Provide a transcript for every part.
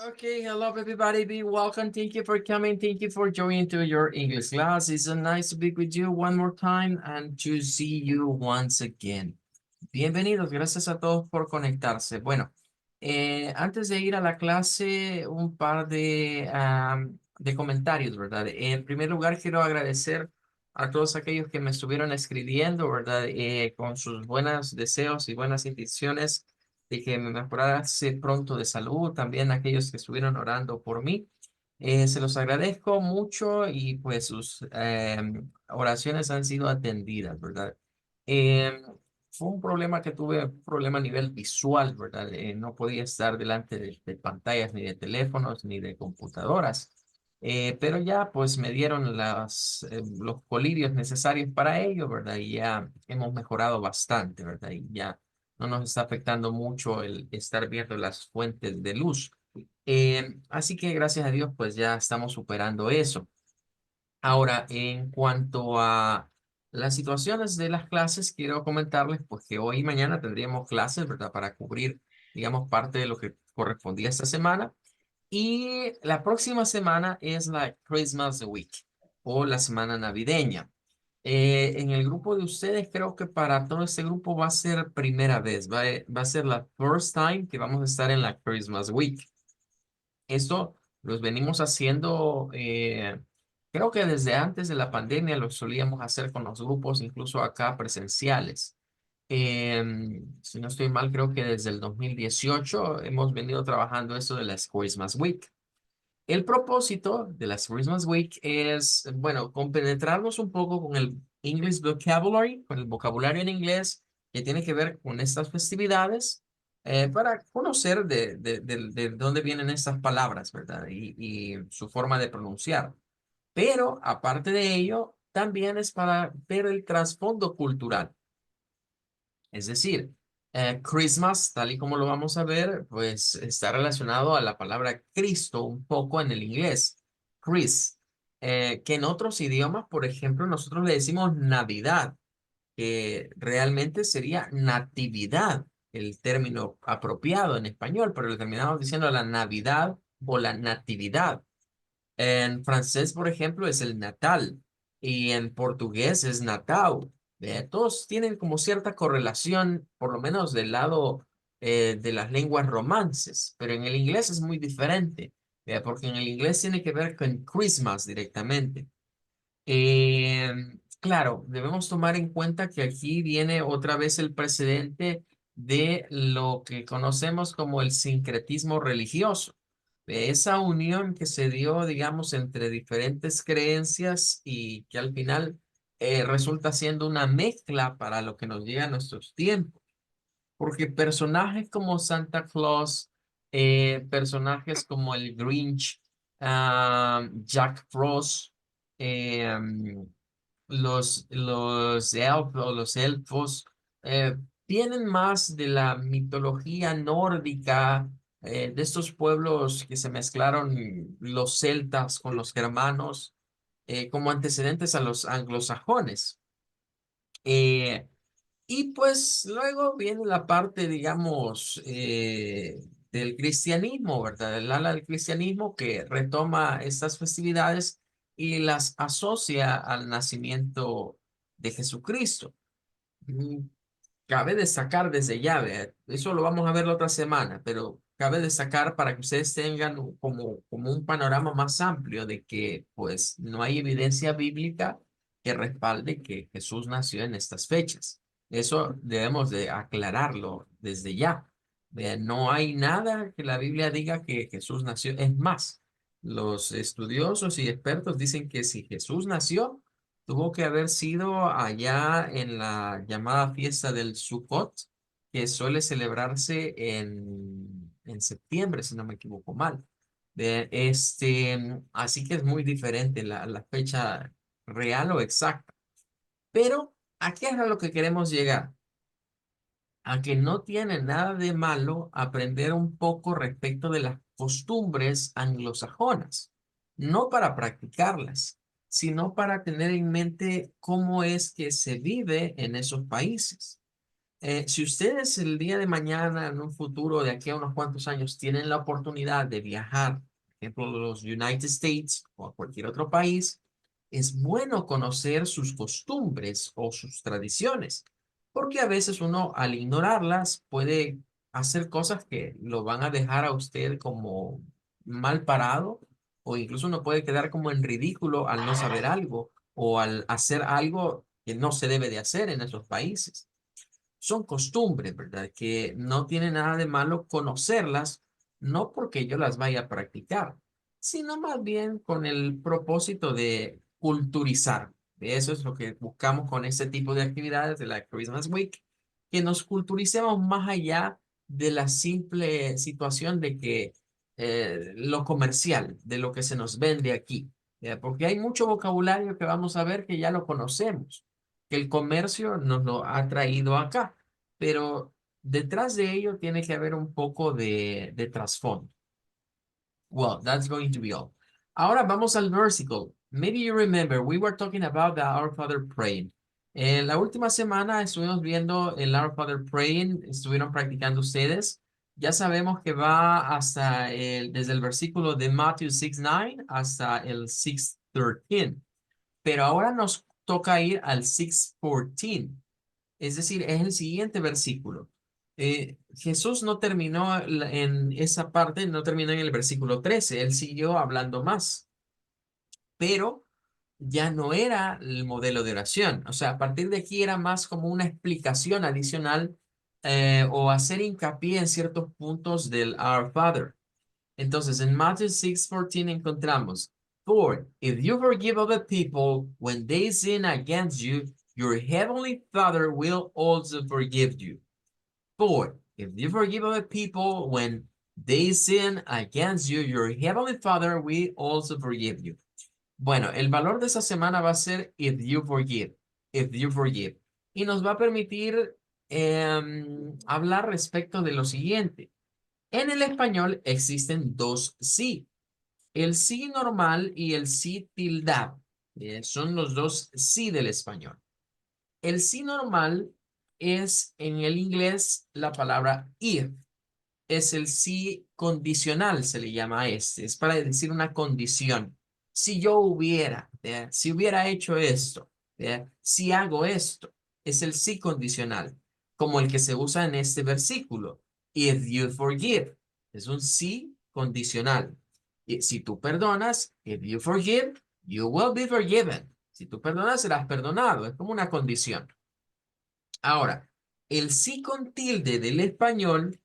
Okay, hello everybody. Be welcome. Thank you for coming. Thank you for joining to your English class. It's nice to be with you one more time and to see you once again. Bienvenidos, gracias a todos por conectarse. Bueno, antes de ir a la clase, un par de comentarios, ¿verdad? En primer lugar, quiero agradecer a todos aquellos que me estuvieron escribiendo, ¿verdad? Con sus buenos deseos y buenas intenciones de que me mejorase pronto de salud, también aquellos que estuvieron orando por mí. Se los agradezco mucho y pues sus oraciones han sido atendidas, ¿verdad? Em, Fue un problema que tuve, un problema a nivel visual, ¿verdad? No podía estar delante de pantallas, ni de teléfonos, ni de computadoras. Pero ya pues me dieron los colirios necesarios para ello, ¿verdad? Y ya hemos mejorado bastante, ¿verdad? Y ya no nos está afectando mucho el estar viendo las fuentes de luz. Así que gracias a Dios, pues ya estamos superando eso. Ahora, en cuanto a las situaciones de las clases, quiero comentarles pues que hoy y mañana tendríamos clases, ¿verdad? Para cubrir, digamos, parte de lo que correspondía esta semana. Y la próxima semana es la Christmas Week o la semana navideña. En el grupo de ustedes, creo que para todo este grupo va a ser primera vez, va a ser la first time que vamos a estar en la Christmas Week. Esto los venimos haciendo, creo que desde antes de la pandemia lo solíamos hacer con los grupos, incluso acá presenciales. Si no estoy mal, creo que desde el 2018 hemos venido trabajando esto de las Christmas Week. El propósito de las Christmas Week es, bueno, compenetrarnos un poco con el English vocabulary, con el vocabulario en inglés que tiene que ver con estas festividades, para conocer de dónde vienen estas palabras, ¿verdad? Y su forma de pronunciar. Pero aparte de ello, también es para ver el trasfondo cultural. Es decir, Christmas, tal y como lo vamos a ver, pues está relacionado a la palabra Cristo un poco en el inglés, Chris, que en otros idiomas, por ejemplo, nosotros le decimos Navidad, que realmente sería natividad, el término apropiado en español, pero le terminamos diciendo la Navidad o la Natividad. En francés, por ejemplo, es el Natal y en portugués es Natal. Todos tienen como cierta correlación, por lo menos del lado de las lenguas romances, pero en el inglés es muy diferente, porque en el inglés tiene que ver con Christmas directamente. Eh, claro, debemos tomar en cuenta que aquí viene otra vez el precedente de lo que conocemos como el sincretismo religioso, de esa unión que se dio, digamos, entre diferentes creencias y que al final resulta siendo una mezcla para lo que nos llega a nuestros tiempos. Porque personajes como Santa Claus, personajes como el Grinch, Jack Frost, eh, los elfos, eh, vienen más de la mitología nórdica, de estos pueblos que se mezclaron los celtas con los germanos, como antecedentes a los anglosajones. Eh, y pues luego viene la parte, digamos, del cristianismo, ¿verdad? El ala del cristianismo que retoma estas festividades y las asocia al nacimiento de Jesucristo. Mm, Cabe destacar desde ya, vea, eso lo vamos a ver la otra semana, pero cabe destacar para que ustedes tengan como un panorama más amplio de que pues no hay evidencia bíblica que respalde que Jesús nació en estas fechas. Eso debemos de aclararlo desde ya. Vea, no hay nada que la Biblia diga que Jesús nació. Es más, los estudiosos y expertos dicen que si Jesús nació, tuvo que haber sido allá en la llamada fiesta del Sukkot, que suele celebrarse en septiembre, si no me equivoco mal. Así que es muy diferente la fecha real o exacta. Pero, ¿a qué es a lo que queremos llegar? A que no tiene nada de malo aprender un poco respecto de las costumbres anglosajonas, no para practicarlas, sino para tener en mente cómo es que se vive en esos países. Si ustedes el día de mañana, en un futuro de aquí a unos cuantos años, tienen la oportunidad de viajar, por ejemplo, a los United States o a cualquier otro país, es bueno conocer sus costumbres o sus tradiciones, porque a veces uno al ignorarlas puede hacer cosas que lo van a dejar a usted como mal parado o incluso uno puede quedar como en ridículo al no saber algo o al hacer algo que no se debe de hacer en esos países. Son costumbres, ¿verdad? Que no tiene nada de malo conocerlas, no porque yo las vaya a practicar, sino más bien con el propósito de culturizar. Eso es lo que buscamos con este tipo de actividades de la Christmas Week, que nos culturicemos más allá de la simple situación de que lo comercial, de lo que se nos vende aquí. Porque hay mucho vocabulario que vamos a ver que ya lo conocemos, que el comercio nos lo ha traído acá, pero detrás de ello tiene que haber un poco de trasfondo. Well, that's going to be all. Ahora vamos al versicle. Maybe you remember, we were talking about the Our Father praying. En la última semana estuvimos viendo el Our Father praying, estuvieron practicando ustedes. Ya sabemos que va hasta desde el versículo de Matthew 6:9 hasta el 6:13. Pero ahora nos toca ir al 6:14. Es decir, es el siguiente versículo. Jesús no terminó en esa parte, no terminó en el versículo 13, él siguió hablando más, pero ya no era el modelo de oración. O sea, a partir de aquí era más como una explicación adicional o hacer hincapié en ciertos puntos del Our Father. Entonces, en Matthew 6:14 encontramos, For if you forgive other people when they sin against you, your heavenly Father will also forgive you. For if you forgive other people when they sin against you, your heavenly Father will also forgive you. Bueno, el valor de esa semana va a ser if you forgive, if you forgive. Y nos va a permitir hablar respecto de lo siguiente. En el español existen dos sí. El sí normal y el sí tildado. Son los dos sí del español. El sí normal es en el inglés la palabra if. Es el sí condicional, se le llama a este. Es para decir una condición. Si yo hubiera, si hubiera hecho esto, si hago esto, es el sí condicional, como el que se usa en este versículo. If you forgive, es un sí condicional. Y si tú perdonas, if you forgive, you will be forgiven. Si tú perdonas, serás perdonado. Es como una condición. Ahora, el sí con tilde del español,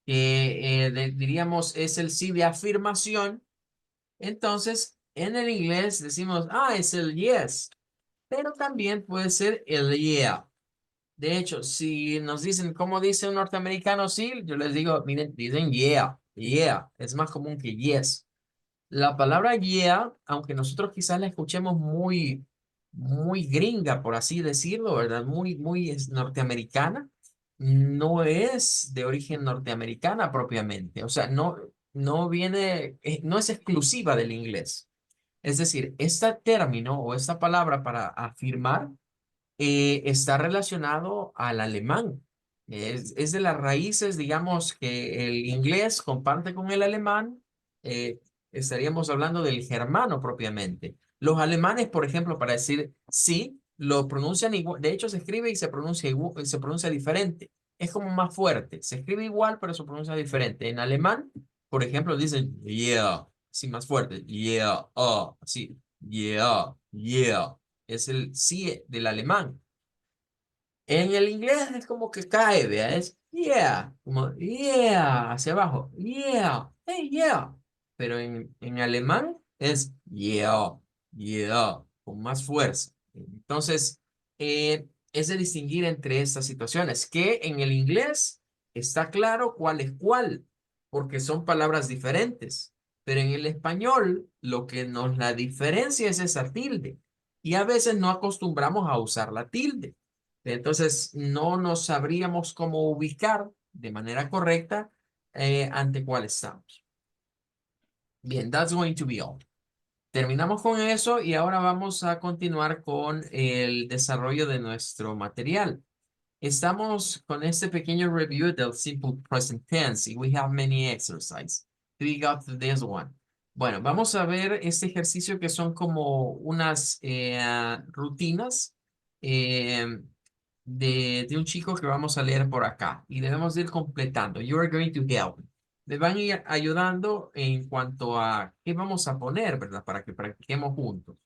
que diríamos es el sí de afirmación, entonces en el inglés decimos, es el yes, pero también puede ser el yeah. De hecho, si nos dicen cómo dice un norteamericano sí, yo les digo, miren, dicen yeah, yeah, es más común que yes. La palabra yeah, aunque nosotros quizás la escuchemos muy gringa, por así decirlo, ¿verdad? Muy norteamericana, no es de origen norteamericana propiamente. O sea, no viene, no es exclusiva del inglés. Es decir, este término o esta palabra para afirmar está relacionado al alemán. Es de las raíces, digamos, que el inglés comparte con el alemán. eh, Estaríamos hablando del germano propiamente. Los alemanes, por ejemplo, para decir sí, lo pronuncian igual. De hecho, se escribe y se pronuncia, se pronuncia diferente. Es como más fuerte. Se escribe igual, pero se pronuncia diferente. En alemán, por ejemplo, dicen yeah, así más fuerte. Yeah, así. Yeah, yeah. Es el sí del alemán. En el inglés es como que cae, vea, es yeah, como yeah, hacia abajo, yeah, hey, yeah. Pero en alemán es yeah, yeah, con más fuerza. Entonces, es de distinguir entre estas situaciones, que en el inglés está claro cuál es cuál, porque son palabras diferentes. Pero en el español, lo que nos la diferencia es esa tilde. Y a veces no acostumbramos a usar la tilde. Entonces, no nos sabríamos cómo ubicar de manera correcta ante cuál estamos. Bien, that's going to be all. Terminamos con eso y ahora vamos a continuar con el desarrollo de nuestro material. Estamos con este pequeño review del simple present tense y we have many exercises. We got to this one. Bueno, vamos a ver este ejercicio que son como unas rutinas eh, de un chico que vamos a leer por acá y debemos ir completando. You are going to help. Me van a ir ayudando en cuanto a qué vamos a poner, ¿verdad? Para que practiquemos juntos.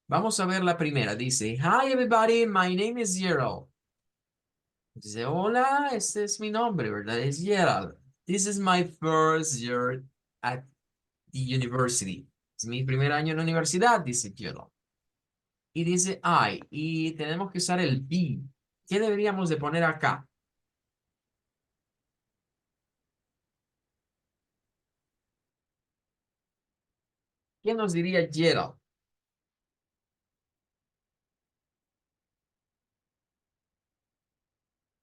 Vamos a ver la primera. Dice, Hi everybody, my name is Gerald. Dice, hola, este es mi nombre, ¿verdad? Es Gerald. This is my first year at the university. Es mi primer año en la universidad, dice Gerald. Y dice I, y tenemos que usar el be. ¿Qué deberíamos de poner acá? ¿Qué nos diría Gerald?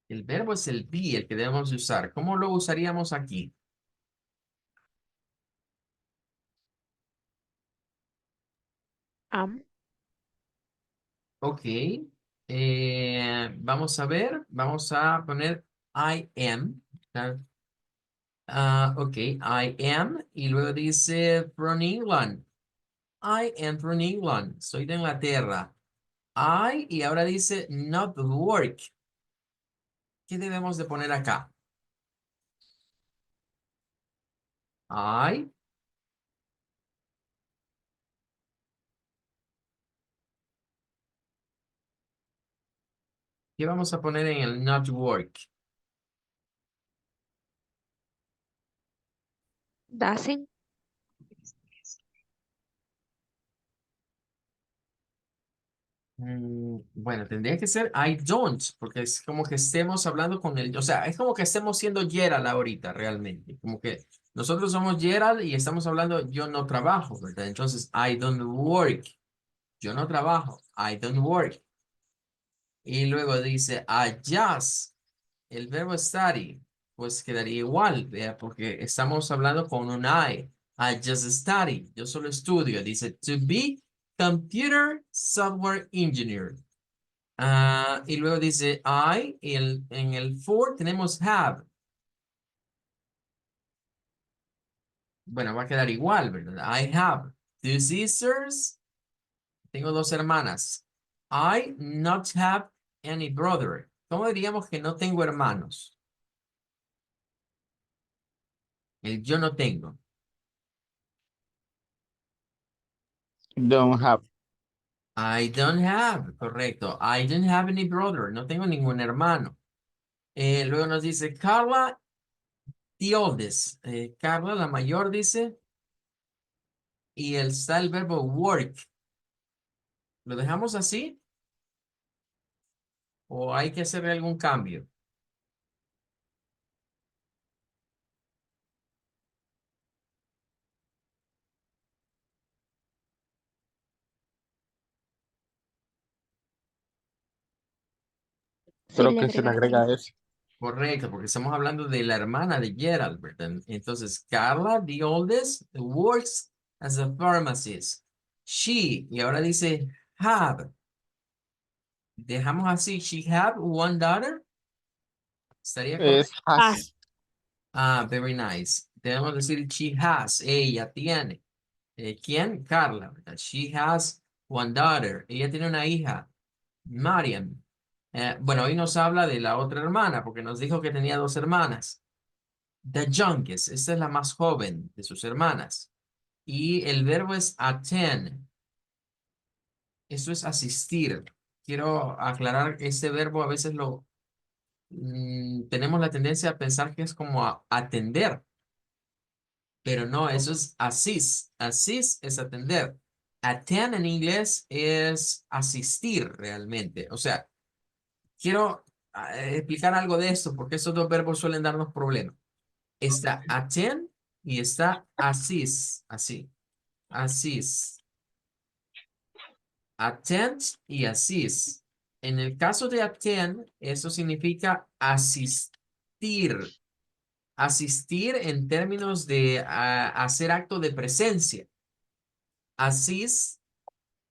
El verbo es el be, el que debemos de usar. ¿Cómo lo usaríamos aquí? Am. Ok. Vamos a ver. Vamos a poner I am. Ok, I am. Y luego dice from England. I am from England. Soy de Inglaterra. I, y ahora dice not work. ¿Qué debemos de poner acá? I. ¿Qué vamos a poner en el not work? Doesn't. Bueno, tendría que ser I don't, porque es como que estemos hablando con el, o sea, es como que estemos siendo Gerald ahorita realmente, como que nosotros somos Gerald y estamos hablando yo no trabajo, ¿verdad? Entonces, I don't work, yo no trabajo, I don't work. Y luego dice I just, el verbo study, pues quedaría igual, ¿vea? Porque estamos hablando con un I. I just study, yo solo estudio. Dice to be computer software engineer. Y luego dice I, y en el for tenemos have. Bueno, va a quedar igual, ¿verdad? I have two sisters. Tengo dos hermanas. I not have any brother. ¿Cómo diríamos que no tengo hermanos? El yo no tengo. Don't have. I don't have, correcto. I don't have any brother. No tengo ningún hermano. Luego nos dice Carla, the oldest. Carla, la mayor, dice. Y está el verbo work. ¿Lo dejamos así? ¿O hay que hacerle algún cambio? Sí, Creo le que se le agregaría. agrega ese. Correcto, porque estamos hablando de la hermana de Gerald, ¿verdad? Entonces, Carla, the oldest, works as a pharmacist. She, y ahora dice have. Dejamos así, she have one daughter. ¿Estaría Es correcto? has. Very nice. Debemos decir she has, ella tiene. ¿Quién? Carla, ¿verdad? She has one daughter. Ella tiene una hija, Mariam. Bueno, hoy nos habla de la otra hermana, porque nos dijo que tenía dos hermanas. The youngest, esta es la más joven de sus hermanas. Y el verbo es attend. Eso es asistir. Quiero aclarar, este verbo a veces tenemos la tendencia a pensar que es como atender, pero no, eso es assist. Assist es atender. Attend en inglés es asistir realmente. O sea, quiero explicar algo de esto porque esos dos verbos suelen darnos problemas. Está attend y está assist, así. Assist. Attend y assist. En el caso de attend, eso significa asistir. Asistir en términos de hacer acto de presencia. Assist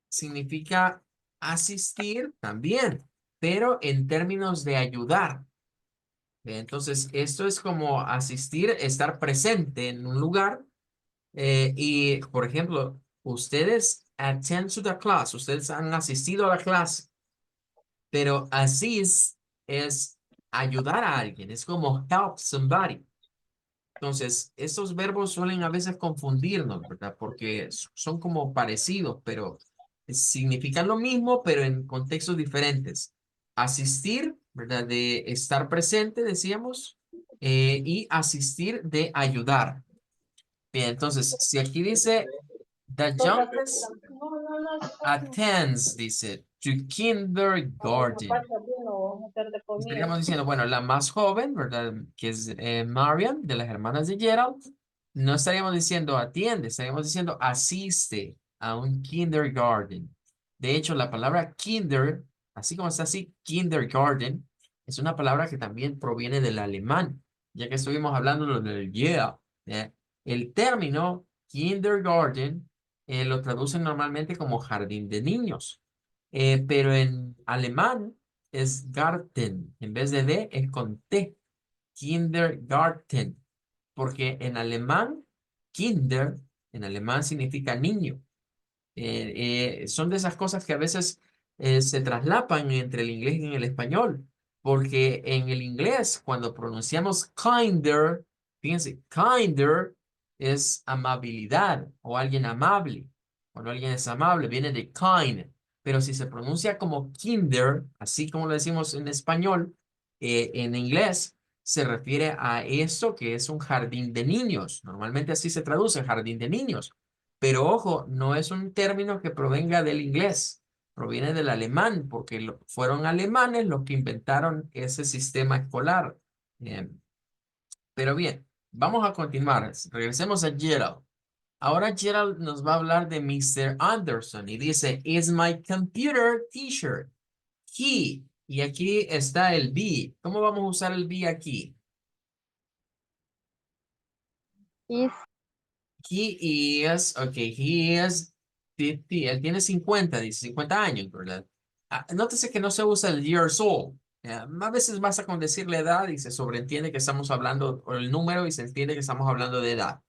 significa asistir también, pero en términos de ayudar. Entonces, esto es como asistir, estar presente en un lugar y, por ejemplo, ustedes attend to the class, ustedes han asistido a la clase, pero es ayudar a alguien, es como help somebody. Entonces, estos verbos suelen a veces confundirnos, ¿verdad? Porque son como parecidos, pero significan lo mismo, pero en contextos diferentes. Asistir, ¿verdad? De estar presente, decíamos, y asistir de ayudar. Bien, entonces, si aquí dice, the youngest attends, dice, to kindergarten. Estaríamos diciendo, bueno, la más joven, ¿verdad? Que es Marian, de las hermanas de Gerald. No estaríamos diciendo atiende, estaríamos diciendo asiste a un kindergarten. De hecho, la palabra kinder, así como está así, kindergarten, es una palabra que también proviene del alemán, ya que estuvimos hablando del yeah. ¿Eh? El término kindergarten lo traducen normalmente como jardín de niños, pero en alemán es Garten. En vez de D es con T. Kindergarten. Porque en alemán, Kinder, en alemán significa niño. Son de esas cosas que a veces se traslapan entre el inglés y el español, porque en el inglés, cuando pronunciamos kinder, fíjense, kinder es amabilidad o alguien amable. Cuando alguien es amable, viene de kind, pero si se pronuncia como kinder, así como lo decimos en español, en inglés se refiere a eso que es un jardín de niños. Normalmente así se traduce, jardín de niños. Pero ojo, no es un término que provenga del inglés, proviene del alemán, porque fueron alemanes los que inventaron ese sistema escolar. Eh, pero bien, vamos a continuar. Regresemos a Gerald. Ahora Gerald nos va a hablar de Mr. Anderson y dice, is my computer teacher. He. Y aquí está el be. ¿Cómo vamos a usar el be aquí? Is He is, okay, he is 50, él tiene 50, dice 50 años, ¿verdad? Nótese que no se usa el years old. A veces basta con decir la edad y se sobreentiende que estamos hablando, o el número y se entiende que estamos hablando de edad.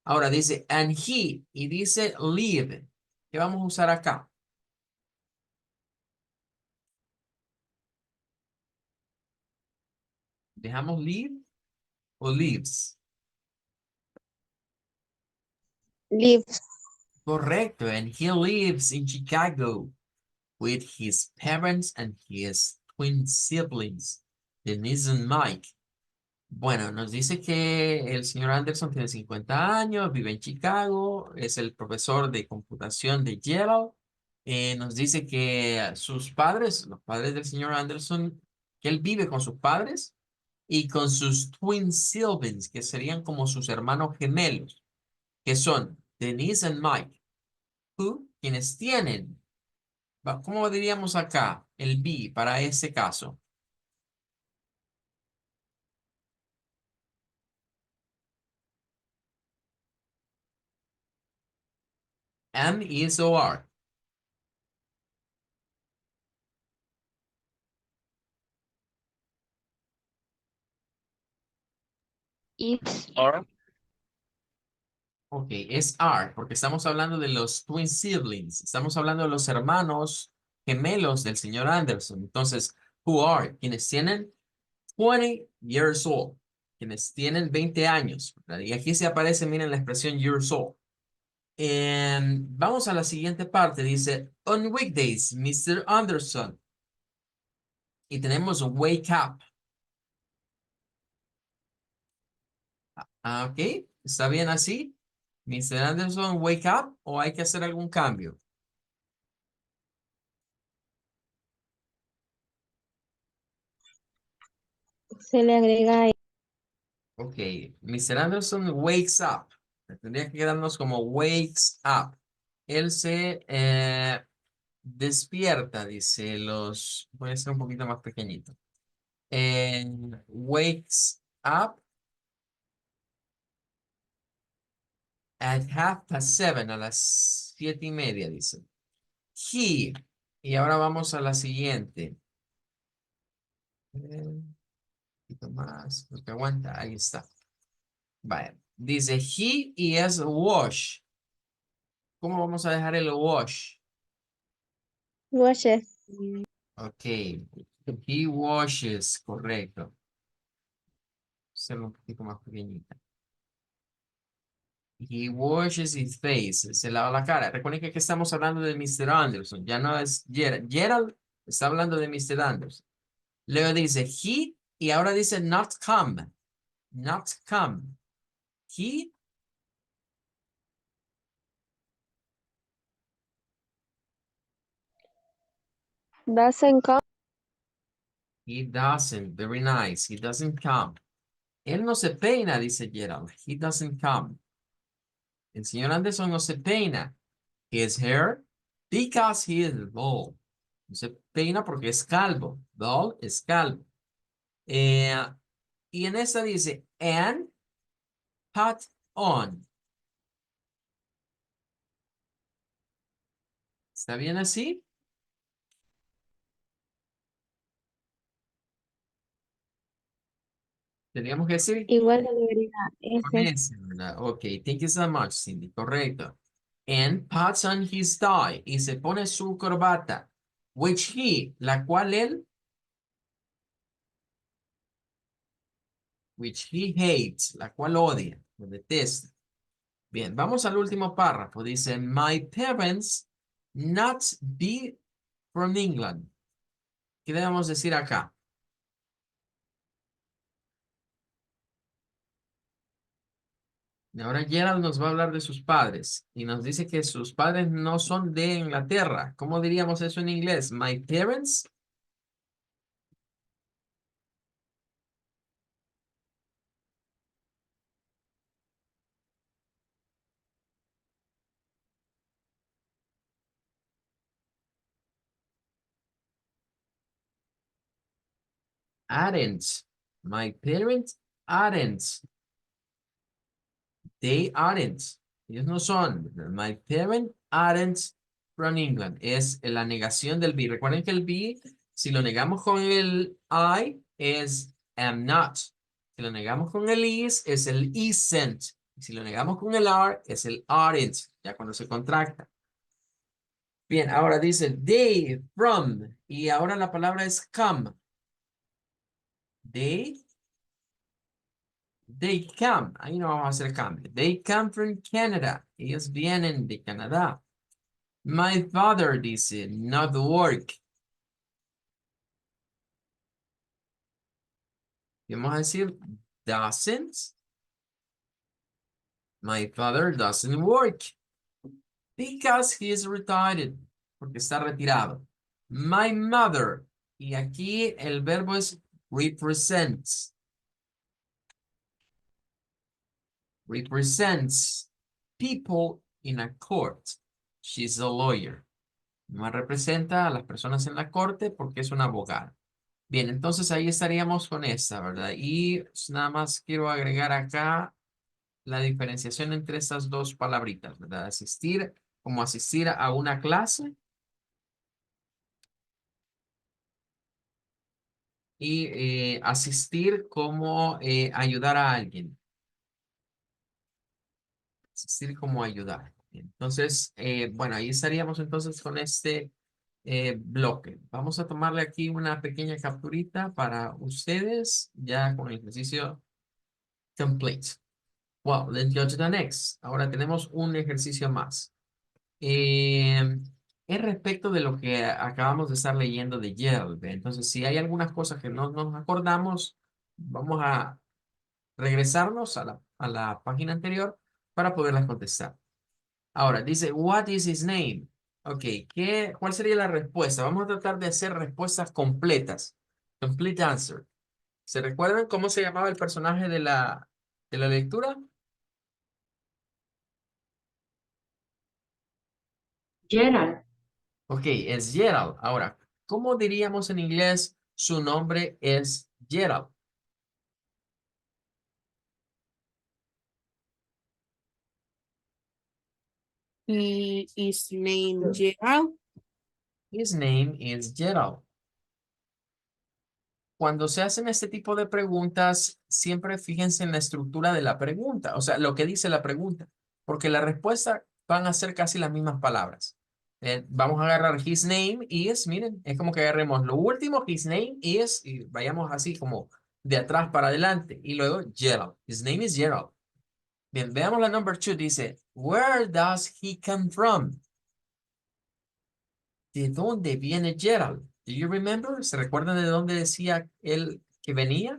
Ahora dice, and he, y dice live. ¿Qué vamos a usar acá? ¿Dejamos live o lives? lives Correcto, and he lives in Chicago with his parents and his twin siblings, Denise and Mike. Bueno, nos dice que el señor Anderson tiene 50 años, vive en Chicago, es el profesor de computación de Yale. Nos dice que sus padres, los padres del señor Anderson, que él vive con sus padres y con sus twin siblings, que serían como sus hermanos gemelos, que son Denise and Mike, quienes tienen, ¿cómo diríamos acá? El be para ese caso. Am is o are. is Ok, es are, porque estamos hablando de los twin siblings, estamos hablando de los hermanos gemelos del señor Anderson. Entonces, who are, quienes tienen 20 years old, quienes tienen 20 años, ¿verdad? Y aquí se aparece, miren la expresión years old. Vamos a la siguiente parte, dice, on weekdays, Mr. Anderson. Y tenemos wake up. Ok, ¿está bien así? Mr. Anderson, wake up, o hay que hacer algún cambio. se le agrega Ok, Mr. Anderson wakes up. Tendría que quedarnos como wakes up. Él se despierta, dice los. Voy a ser un poquito más pequeñito. Wakes up at 7:30, a las 7:30, dice. He. Y ahora vamos a la siguiente. Un poquito más, porque aguanta, ahí está. Vale, dice he is wash. ¿Cómo vamos a dejar el wash? Washes. Ok, he washes, correcto. Hacerlo un poquito más pequeñita. He washes his face, se lava la cara. Recuerden que aquí estamos hablando de Mr. Anderson, ya no es Gerald. Gerald está hablando de Mr. Anderson. Luego dice he y ahora dice not come. Not come. He Doesn't come. He doesn't. Very nice. He doesn't come. Él no se peina, dice Gerald. He doesn't come. El señor Anderson no se peina. His hair, because he is bald. No se peina porque es calvo. Bald es calvo. Y en esta dice, and put on. ¿Está bien así? Teníamos que decir Igual debería. con Ese. ese, ¿verdad? Ok, thank you so much, Cindy. Correcto. And puts on his tie. Y se pone su corbata. Which he, la cual él, which he hates, la cual odia, o detesta. Bien, vamos al último párrafo. Dice, my parents not be from England. ¿Qué debemos decir acá? Y ahora Gerald nos va a hablar de sus padres y nos dice que sus padres no son de Inglaterra. ¿Cómo diríamos eso en inglés? My parents aren't. My parents aren't. They aren't. Ellos no son. My parents aren't from England. Es la negación del be. Recuerden que el be, si lo negamos con el I, es am not. Si lo negamos con el is, es el isn't. Si lo negamos con el are, es el aren't. Ya cuando se contracta. Bien, ahora dice they, from. Y ahora la palabra es come. They come. Ahí no vamos a hacer cambio. They come from Canada. Ellos vienen de Canadá. My father dice, not work. Y vamos a decir, doesn't. My father doesn't work. Because he is retired. Porque está retirado. My mother. Y aquí el verbo es represents. Represents people in a court. She's a lawyer. No representa a las personas en la corte porque es una abogada. Bien, entonces ahí estaríamos con esta, ¿verdad? Y nada más quiero agregar acá la diferenciación entre estas dos palabritas, ¿verdad? Asistir, como asistir a una clase y asistir como ayudar a alguien. Asistir como ayudar. Entonces, bueno, ahí estaríamos entonces con este bloque. Vamos a tomarle aquí una pequeña capturita para ustedes, ya con el ejercicio complete. Well, let's go to the next. Ahora tenemos un ejercicio más. Es respecto de lo que acabamos de estar leyendo de Gerald. Entonces, si hay algunas cosas que no nos acordamos, vamos a regresarnos a la página anterior para poderlas contestar. Ahora, dice, what is his name? Ok, ¿cuál sería la respuesta? Vamos a tratar de hacer respuestas completas. Complete answer. ¿Se recuerdan cómo se llamaba el personaje de la lectura? Gerald, Ok, es Gerald. Ahora, ¿cómo diríamos en inglés su nombre es Gerald? He is named Gerald. His name is Gerald. cuando se hacen este tipo de preguntas, siempre fíjense en la estructura de la pregunta, o sea, lo que dice la pregunta, porque la respuesta van a ser casi las mismas palabras. Vamos a agarrar his name is, miren, es como que agarremos lo último, his name is, y vayamos así como de atrás para adelante, y luego Gerald, his name is Gerald. Bien, veamos la number 2, dice, where does he come from? ¿De dónde viene Gerald? Do you remember? ¿Se recuerdan de dónde decía él que venía?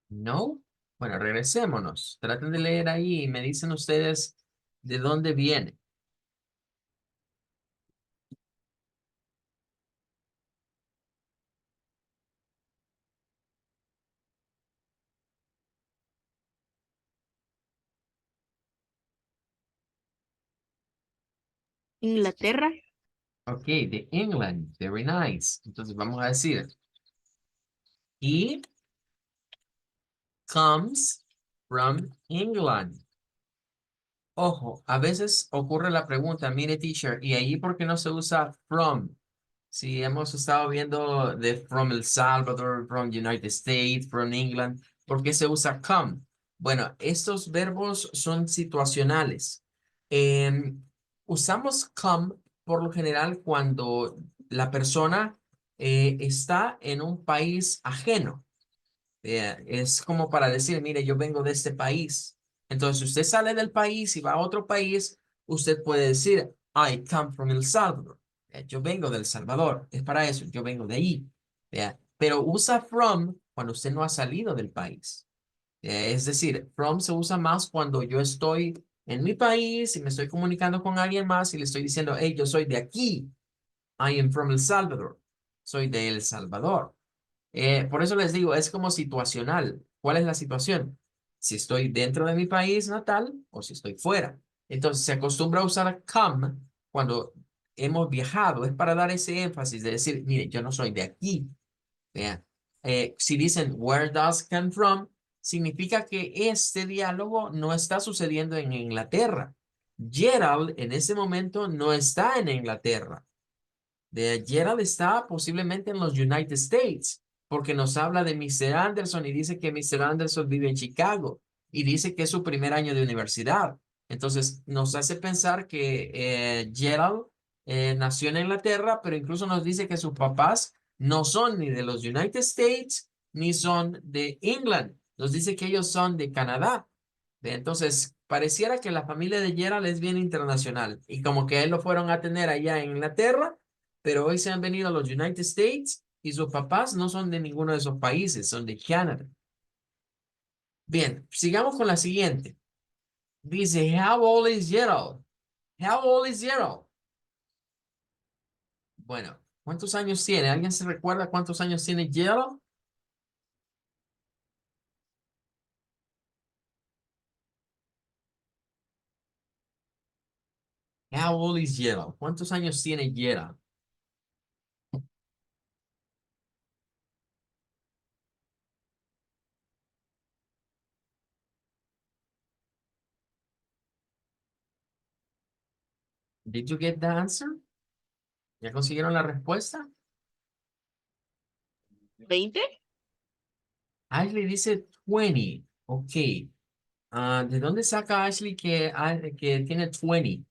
No. Bueno, regresémonos. Traten de leer ahí y me dicen ustedes de dónde viene. Inglaterra. Ok, de England. Very nice. Entonces vamos a decir, he comes from England. Ojo, a veces ocurre la pregunta, mire, teacher, ¿y ahí por qué no se usa from? Si hemos estado viendo de from El Salvador, from United States, from England, ¿por qué se usa come? Bueno, estos verbos son situacionales. Em, Usamos come por lo general cuando la persona está en un país ajeno. Es como para decir, mire, yo vengo de este país. Entonces, si usted sale del país y va a otro país, usted puede decir, I come from El Salvador. Yo vengo del Salvador. Es para eso, yo vengo de ahí. Pero usa from cuando usted no ha salido del país. Es decir, from se usa más cuando yo estoy en mi país y me estoy comunicando con alguien más y le estoy diciendo, hey, yo soy de aquí. I am from El Salvador. Soy de El Salvador. Por eso les digo, es como situacional. ¿Cuál es la situación? Si estoy dentro de mi país natal o si estoy fuera. Entonces se acostumbra a usar come cuando hemos viajado. Es para dar ese énfasis de decir, mire, yo no soy de aquí. Vean. Si dicen where does come from, significa que este diálogo no está sucediendo en Inglaterra. Gerald en ese momento no está en Inglaterra. De Gerald está posiblemente en los United States, porque nos habla de Mr. Anderson y dice que Mr. Anderson vive en Chicago y dice que es su primer año de universidad. Entonces nos hace pensar que Gerald nació en Inglaterra, pero incluso nos dice que sus papás no son ni de los United States ni son de England. Nos dice que ellos son de Canadá. Entonces, pareciera que la familia de Gerald es bien internacional y como que a él lo fueron a tener allá en Inglaterra, pero hoy se han venido a los United States y sus papás no son de ninguno de esos países, son de Canadá. Bien, sigamos con la siguiente. Dice, how old is Gerald? How old is Gerald? Bueno, ¿cuántos años tiene? ¿Alguien se recuerda cuántos años tiene Gerald? How old is Gerald? ¿Cuántos años tiene Gerald? Did you get the answer? ¿Ya consiguieron la respuesta? 20. Ashley dice 20. Ok. ¿De dónde saca Ashley que tiene 20?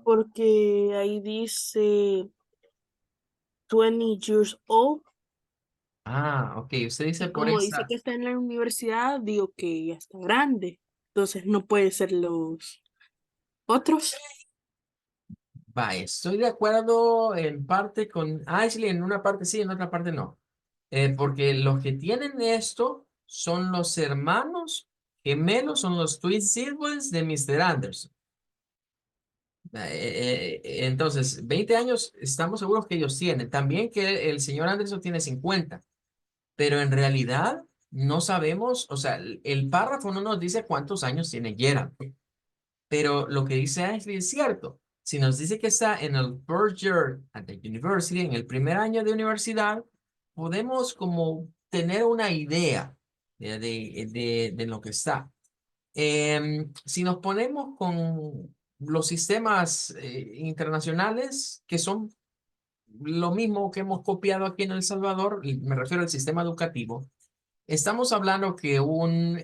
Porque ahí dice 20 years old. Ah, ok. Usted dice Y por como dice esa. que está en la universidad, digo que ya está grande. Entonces no puede ser los otros. Va, estoy de acuerdo en parte con Ashley, en una parte sí, en otra parte no. Porque los que tienen esto son los hermanos gemelos, son los twin siblings de Mr. Anderson. Entonces, 20 años estamos seguros que ellos tienen. También que el señor Anderson tiene 50, pero en realidad no sabemos, o sea, el párrafo no nos dice cuántos años tiene Gerald. Pero lo que dice Ashley es cierto. Si nos dice que está en el first year at the university, en el primer año de universidad, podemos como tener una idea de lo que está. Si nos ponemos con los sistemas internacionales que son lo mismo que hemos copiado aquí en El Salvador, y me refiero al sistema educativo, estamos hablando que una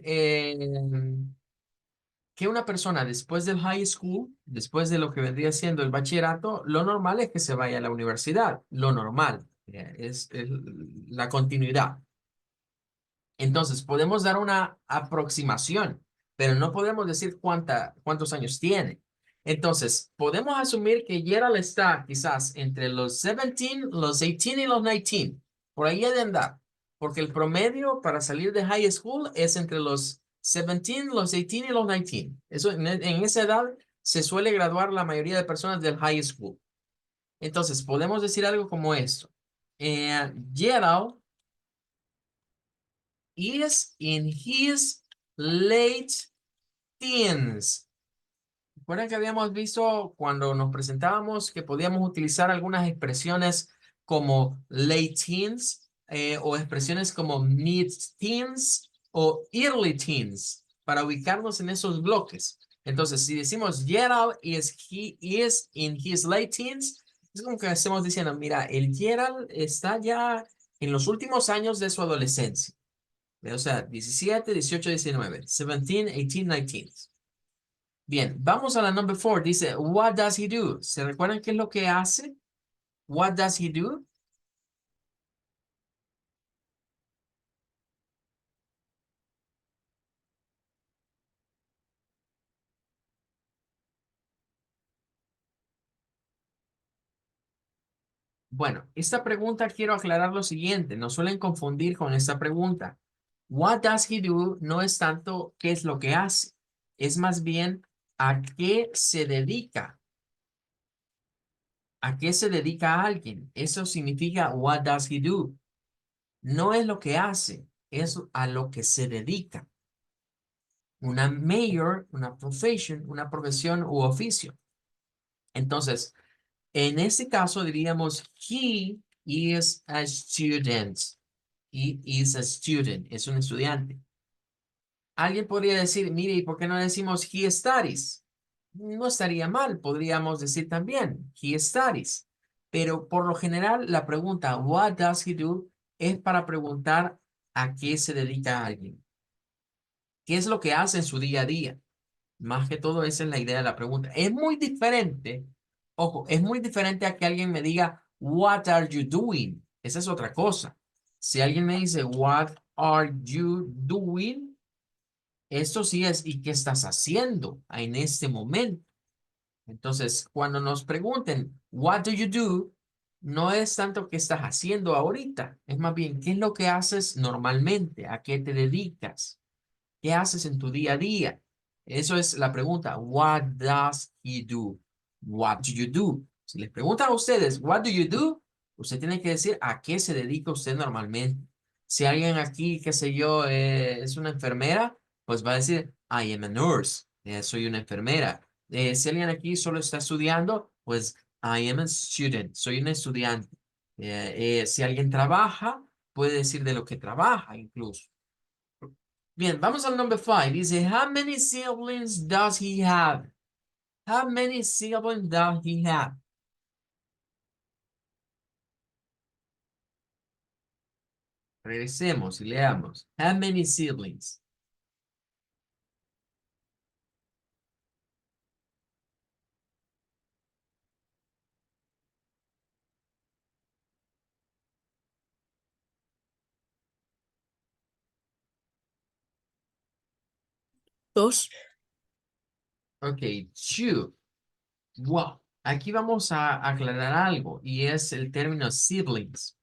persona después del high school, después de lo que vendría siendo el bachillerato, lo normal es que se vaya a la universidad, lo normal, es la continuidad. Entonces, podemos dar una aproximación, pero no podemos decir cuántos años tiene. Entonces, podemos asumir que Gerald está quizás entre los 17, los 18 y los 19. Por ahí ha de andar, porque el promedio para salir de high school es entre los 17, los 18 y los 19. Eso, en esa edad se suele graduar la mayoría de personas del high school. Entonces, podemos decir algo como esto. Gerald is in his late teens. Recuerden que habíamos visto cuando nos presentábamos que podíamos utilizar algunas expresiones como late teens o expresiones como mid teens o early teens para ubicarnos en esos bloques. Entonces, si decimos Gerald he is in his late teens, es como que estamos diciendo, mira, el Gerald está ya en los últimos años de su adolescencia. O sea, 17, 18, 19, 17, 18, 19. Bien, vamos a la number 4. Dice, what does he do? ¿Se recuerdan qué es lo que hace? What does he do? Bueno, esta pregunta quiero aclarar lo siguiente. No suelen confundir con esta pregunta. What does he do? No es tanto qué es lo que hace. Es más bien a qué se dedica. ¿A qué se dedica alguien? Eso significa what does he do. No es lo que hace, es a lo que se dedica. Una major, una profession, una profesión u oficio. Entonces, en este caso diríamos, he is a student. He is a student, es un estudiante. Alguien podría decir, mire, ¿y por qué no decimos he studies? No estaría mal, podríamos decir también, he studies. Pero por lo general, la pregunta, what does he do? Es para preguntar a qué se dedica alguien. ¿Qué es lo que hace en su día a día? Más que todo, esa es la idea de la pregunta. Es muy diferente, ojo, es muy diferente a que alguien me diga, what are you doing? Esa es otra cosa. Si alguien me dice, what are you doing? Esto sí es, ¿y qué estás haciendo en este momento? Entonces, cuando nos pregunten, what do you do? No es tanto qué estás haciendo ahorita, es más bien, ¿qué es lo que haces normalmente? ¿A qué te dedicas? ¿Qué haces en tu día a día? Eso es la pregunta. What does he do? What do you do? Si les preguntan a ustedes, what do you do? Usted tiene que decir a qué se dedica usted normalmente. Si alguien aquí, qué sé yo, es una enfermera, pues va a decir, I am a nurse. Soy una enfermera. Si alguien aquí solo está estudiando, pues I am a student. Soy un estudiante. Si alguien trabaja, puede decir de lo que trabaja incluso. Bien, vamos al number 5. Dice, how many siblings does he have? How many siblings does he have? Regresemos y leamos. How many siblings? Dos. Ok, two. Wow. Aquí vamos a aclarar algo y es el término siblings.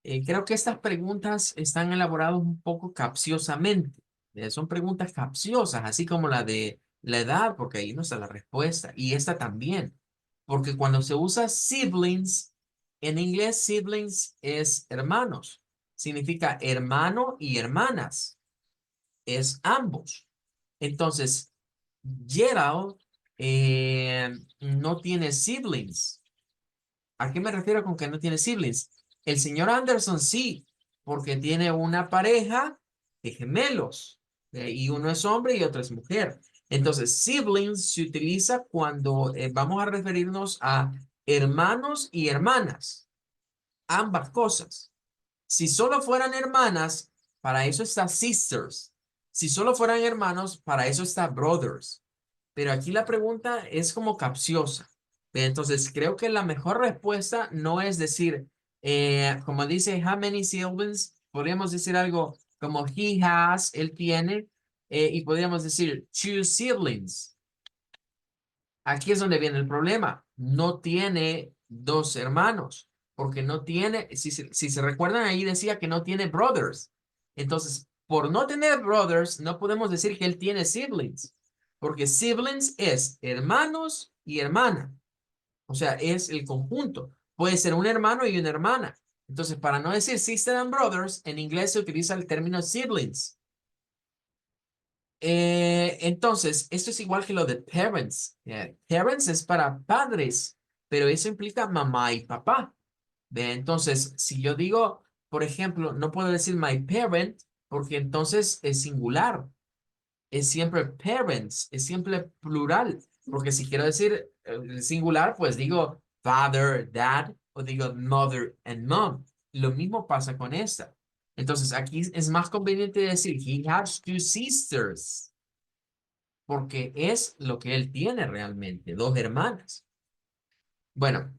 Creo que estas preguntas están elaboradas un poco capciosamente. Son preguntas capciosas, así como la de la edad, porque ahí no está la respuesta. Y esta también, porque cuando se usa siblings, en inglés siblings es hermanos. Significa hermano y hermanas. Es ambos. Entonces, Gerald no tiene siblings. ¿A qué me refiero con que no tiene siblings? El señor Anderson sí, porque tiene una pareja de gemelos. Y uno es hombre y otro es mujer. Entonces, siblings se utiliza cuando vamos a referirnos a hermanos y hermanas. Ambas cosas. Si solo fueran hermanas, para eso está sisters. Si solo fueran hermanos, para eso está brothers. Pero aquí la pregunta es como capciosa. Entonces, creo que la mejor respuesta no es decir, como dice, how many siblings, podríamos decir algo como he has, él tiene, y podríamos decir two siblings. Aquí es donde viene el problema. No tiene dos hermanos, porque no tiene, si se recuerdan ahí decía que no tiene brothers. Entonces, por no tener brothers, no podemos decir que él tiene siblings, porque siblings es hermanos y hermana. O sea, es el conjunto. Puede ser un hermano y una hermana. Entonces, para no decir sister and brothers, en inglés se utiliza el término siblings. Entonces, esto es igual que lo de parents. Parents es para padres, pero eso implica mamá y papá. Entonces, si yo digo, por ejemplo, no puedo decir my parent, porque entonces es singular. Es siempre parents, es siempre plural. Porque si quiero decir singular, pues digo father, dad, o digo mother and mom. Lo mismo pasa con esta. Entonces, aquí es más conveniente decir he has two sisters, porque es lo que él tiene realmente, dos hermanas. Bueno,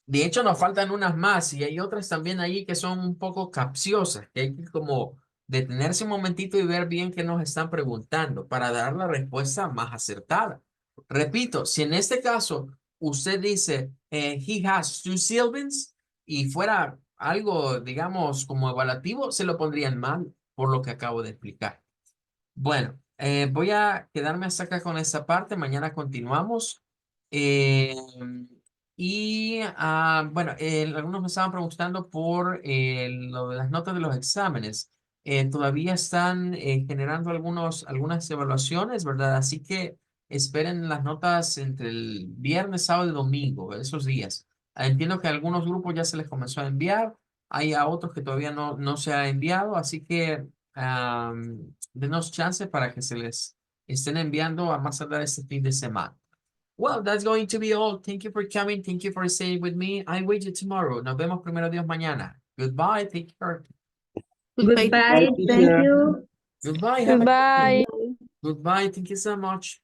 de hecho nos faltan unas más y hay otras también ahí que son un poco capciosas, que hay que como detenerse un momentito y ver bien qué nos están preguntando para dar la respuesta más acertada. Repito, si en este caso usted dice he has two siblings y fuera algo, digamos, como evaluativo, se lo pondrían mal por lo que acabo de explicar. Bueno, voy a quedarme hasta acá con esta parte. Mañana continuamos. Eh, bueno, algunos me estaban preguntando por lo de las notas de los exámenes. Todavía están generando algunas evaluaciones, ¿verdad? Así que esperen las notas entre el viernes, sábado y domingo, esos días. Entiendo que a algunos grupos ya se les comenzó a enviar. Hay a otros que todavía no se ha enviado, así que denos chance para que se les estén enviando a más tardar este fin de semana. Well, that's going to be all. Thank you for coming. Thank you for staying with me. I wait you tomorrow. Nos vemos primero Dios mañana. Goodbye. Take care. Goodbye. Bye, Goodbye, thank teacher. you. Goodbye. Have a good Goodbye. day. Goodbye. Thank you so much.